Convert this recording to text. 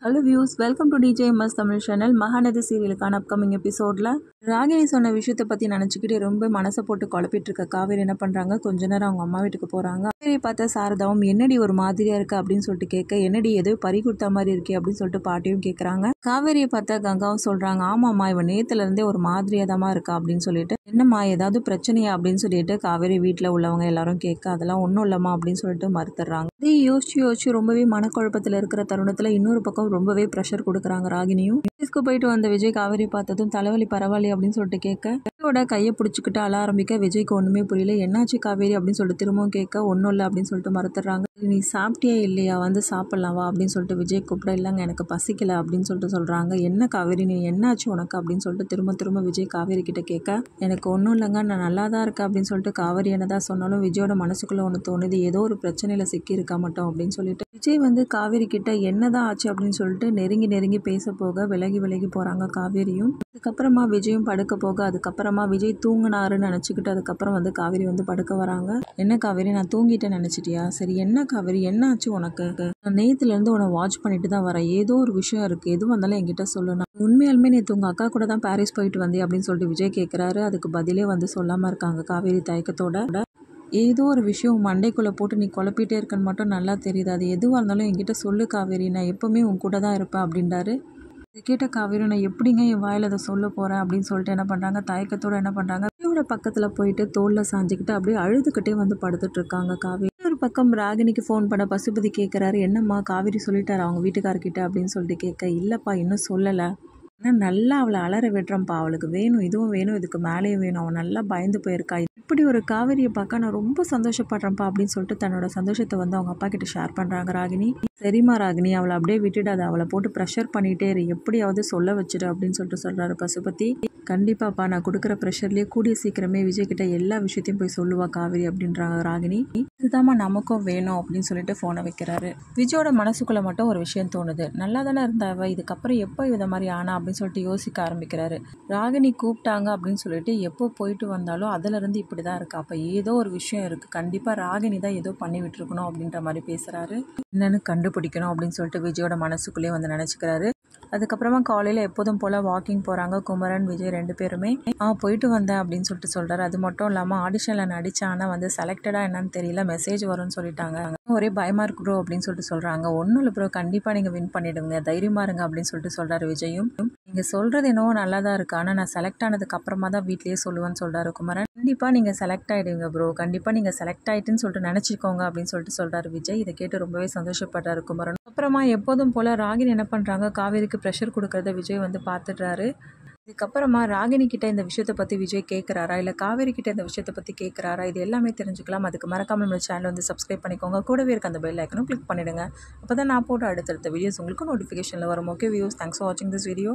Hello views, welcome to DJMS Tamil channel. Mahanadi சீரியலுக்கான upcoming எபிசோடில் ராகினி சொன்ன விஷயத்தை பற்றி நினச்சிக்கிட்டு ரொம்ப மனசை போட்டு குழப்பிட்டு இருக்க காவேரி என்ன பண்ணுறாங்க, கொஞ்ச நேரம் அவங்க அம்மா வீட்டுக்கு போகிறாங்க. காவேரி பார்த்தா சாரதாவும் என்னடி ஒரு மாதிரியாக இருக்குது அப்படின்னு சொல்லிட்டு கேட்க, என்னடி ஏதோ பறி கொடுத்த மாதிரி இருக்கே அப்படின்னு சொல்லிட்டு பாட்டியும் கேட்குறாங்க. காவேரியை பார்த்தா கங்காவும் சொல்கிறாங்க, ஆமாம்மா இவன் நேற்றுலேருந்தே ஒரு மாதிரியாதமாக இருக்கா அப்படின்னு சொல்லிட்டு, என்னம்மா ஏதாவது பிரச்சனையா அப்படின்னு சொல்லிட்டு காவேரி வீட்டில் உள்ளவங்க எல்லாரும் கேட்க, அதெல்லாம் ஒன்றும் இல்லைம்மா அப்படின்னு சொல்லிட்டு மறுத்துடுறாங்க. இதே யோசிச்சு ரொம்பவே மனக்குழப்பத்தில் இருக்கிற தருணத்தில் இன்னொரு பக்கம் ரொம்பவே ப்ரெஷர் கொடுக்குறாங்க ராகினியும். ஆஃபீஸ்க்கு போயிட்டு வந்த விஜய் காவேரி பார்த்ததும் தலைவலி பரவாயில்லை அப்படின்னு சொல்லிட்டு கேட்க, விஜயோட கையை பிடிச்சிக்கிட்டு அழ ஆரம்பிக்க விஜய்க்கு ஒன்றுமே புரியல. என்னாச்சு காவேரி அப்படின்னு சொல்லிட்டு திரும்பவும் கேட்க, ஒன்றும் இல்லை அப்படின்னு சொல்லிட்டு மறுத்துறாங்க. நீ சாப்பிட்டியே இல்லையா, வந்து சாப்பிட்லாம் வா அப்படின்னு சொல்லிட்டு விஜய் கூப்பிட, இல்லைங்க எனக்கு பசிக்கல அப்படின்னு சொல்லிட்டு சொல்கிறாங்க. என்ன காவேரி நீ என்னாச்சு உனக்கு அப்படின்னு சொல்லிட்டு திரும்ப விஜய் காவேரி கிட்ட கேட்க, எனக்கு ஒன்றும் இல்லைங்க நான் நல்லா தான் இருக்கேன் அப்படின்னு சொல்லிட்டு காவேரி என்னதான் சொன்னாலும் விஜயோட மனசுக்குள்ளே ஒன்று தோணுது, ஏதோ ஒரு பிரச்சனையில் சிக்கி இருக்கா மட்டும் அப்படின்னு சொல்லிட்டு விஜய் வந்து காவேரி கிட்ட என்னதான் ஆச்சு அப்படின்னு சொல்லிட்டு நெருங்கி பேச போக விலகி போகிறாங்க காவேரியும். அதுக்கப்புறமா விஜயும் படுக்க போக, அதுக்கப்புறமா விஜய் தூங்கினாருன்னு நினச்சிக்கிட்டு அதுக்கப்புறம் வந்து காவேரி வந்து படுக்க வராங்க. என்ன காவேரி நான் தூங்கிட்டேன்னு நினச்சிட்டியா, சரி என்ன காவேரி என்ன ஆச்சு உனக்கு, நான் நேற்றுலேருந்து உன்னை வாட்ச் பண்ணிட்டு தான் வரேன், ஏதோ ஒரு விஷயம் இருக்குது, எது வந்தாலும் என்கிட்ட சொல்லணும், உண்மையாலுமே நேற்று உங்கள் அக்கா கூட தான் பாரிஸ் போயிட்டு வந்தே அப்படின்னு சொல்லிட்டு விஜய் கேட்குறாரு. அதுக்கு பதிலே வந்து சொல்லாமல் இருக்காங்க காவேரி தயக்கத்தோட. ஏதோ ஒரு விஷயம் மண்டைக்குள்ளே போட்டு நீ குழப்பிட்டே இருக்கன்னு மட்டும் நல்லா தெரியுது, அது எதுவாக இருந்தாலும் என்கிட்ட சொல்லு காவேரி, நான் எப்போவுமே உன் கூட தான் இருப்பேன் அப்படின்றாரு. இது கேட்ட காவேரி, நான் எப்படிங்க என் வாயில் அதை சொல்ல போகிறேன் அப்படின்னு சொல்லிட்டு என்ன பண்ணுறாங்க, தயக்கத்தோடு என்ன பண்ணுறாங்க, விஜயோட பக்கத்தில் போயிட்டு தோளில் சாஞ்சிக்கிட்டு அப்படியே அழுதுகிட்டே வந்து படுத்துட்டு இருக்காங்க காவேரி. ஒரு பக்கம் ராகினிக்கு ஃபோன் பண்ண பசுபதி கேட்குறாரு, என்னம்மா காவேரி சொல்லிட்டாரு அவங்க வீட்டுக்காரர்கிட்ட அப்படின்னு சொல்லிட்டு கேட்க, இல்லைப்பா இன்னும் சொல்லலை, ஆனால் நல்லா அவளை அலற விடுறேன்ப்பா, அவளுக்கு வேணும் இதுவும் வேணும் இதுக்கு மேலேயும் வேணும், அவன் நல்லா பயந்து போயிருக்கா, இப்படி ஒரு காவேரியை பார்க்க நான் ரொம்ப சந்தோஷப்படுறேன்ப்பா அப்படின்னு சொல்லிட்டு தன்னோட சந்தோஷத்தை வந்து அவங்க அப்பா கிட்ட ஷேர் பண்ணுறாங்க ராகினி. சரிம்மா ராகினி அவளை அப்படியே விட்டுடாது, அவளை போட்டு ப்ரெஷர் பண்ணிகிட்டே இரு, எப்படியாவது சொல்ல வச்சுடு அப்படின்னு சொல்லிட்டு சொல்கிறாரு பசுபதி. கண்டிப்பாப்பா நான் கொடுக்குற ப்ரெஷர்லேயே கூடிய சீக்கிரமே விஜய் கிட்ட எல்லா விஷயத்தையும் போய் சொல்லுவா காவேரி அப்படின்றாங்க ராகினி. இதுதாம்மா நமக்கும் வேணும் அப்படின்னு சொல்லிட்டு ஃபோனை வைக்கிறாரு. விஜயோட மனசுக்குள்ளே மட்டும் ஒரு விஷயம் தோணுது, நல்லா தானே இருந்தாவ, இதுக்கப்புறம் எப்போ இதை மாதிரி ஆனா அப்படின்னு சொல்லிட்டு யோசிக்க ஆரம்பிக்கிறாரு. ராகினி கூப்பிட்டாங்க அப்படின்னு சொல்லிட்டு எப்போ போயிட்டு வந்தாலும் அதுலேருந்து இப்படி தான் இருக்கு, அப்போ ஏதோ ஒரு விஷயம் இருக்குது, கண்டிப்பாக ராகினி தான் ஏதோ பண்ணி விட்டுருக்கணும் அப்படின்ற மாதிரி பேசுகிறாரு. என்னன்னு கண்டுபிடிக்கணும் அப்படின்னு சொல்லிட்டு விஜயோட மனசுக்குள்ளேயே வந்து நினச்சிக்கிறாரு. அதுக்கப்புறமா காலையில் எப்போதும் போல் வாக்கிங் போகிறாங்க குமரன் விஜய் ரெண்டு பேருமே. போயிட்டு வந்தேன் அப்படின்னு சொல்லிட்டு சொல்கிறாரு. அது மட்டும் இல்லாமல் ஆடிஷனில் நடித்தேன், ஆனால் வந்து செலக்டடாக என்னன்னு தெரியல, மெசேஜ் வரும்னு சொல்லிட்டாங்க, ஒரே பயமாக இருக்கு ப்ரோ அப்படின்னு சொல்லிட்டு சொல்கிறாங்க. ஒன்றும் இல்லை ப்ரோ, கண்டிப்பாக நீங்கள் வின் பண்ணிவிடுங்க, தைரியமாக இருங்க அப்படின்னு சொல்லிட்டு சொல்கிறாரு விஜயும். நீங்கள் சொல்கிறது என்னவோ நல்லா தான் இருக்குது, ஆனால் நான் செலக்ட் ஆனதுக்கு அப்புறமா தான் வீட்லேயே சொல்லுவேன்னு சொல்கிறாரு குமரன். கண்டிப்பாக நீங்கள் செலக்ட் ஆகிடுவீங்க ப்ரோ, கண்டிப்பாக நீங்கள் செலக்ட் ஆகிட்டுன்னு சொல்லிட்டு நினச்சிக்கோங்க அப்படின்னு சொல்லிட்டு சொல்கிறாரு விஜய். இதை கேட்டு ரொம்பவே சந்தோஷப்படுறாரு குமரன். அப்புறமா எப்போதும் போல் ராகினி என்ன பண்ணுறாங்க, காவேரிக்கு ப்ரெஷர் கொடுக்கறத விஜய் வந்து பார்த்துடுறாரு. இதுக்கப்புறமா ராகினி கிட்ட இந்த விஷயத்தை பற்றி விஜய் கேட்குறாரா, இல்லை காவேரி கிட்ட இந்த விஷயத்தை பற்றி கேட்குறாரா, இது எல்லாமே தெரிஞ்சுக்கலாம். அதுக்கு மறக்காமல் நம்ம சேனல் வந்து சப்ஸ்கிரைப் பண்ணிக்கோங்க, கூடவே இருக்க அந்த பெல் ஐக்கனும் கிளிக் பண்ணிவிடுங்க. அப்போ தான் நான் போட்டு அடுத்தடுத்த வீடியோஸ் உங்களுக்கு நோட்டிஃபிகேஷனில் வரும். ஓகே வியூஸ், தேங்க்ஸ் ஃபார் வாட்சிங் திஸ் வீடியோ.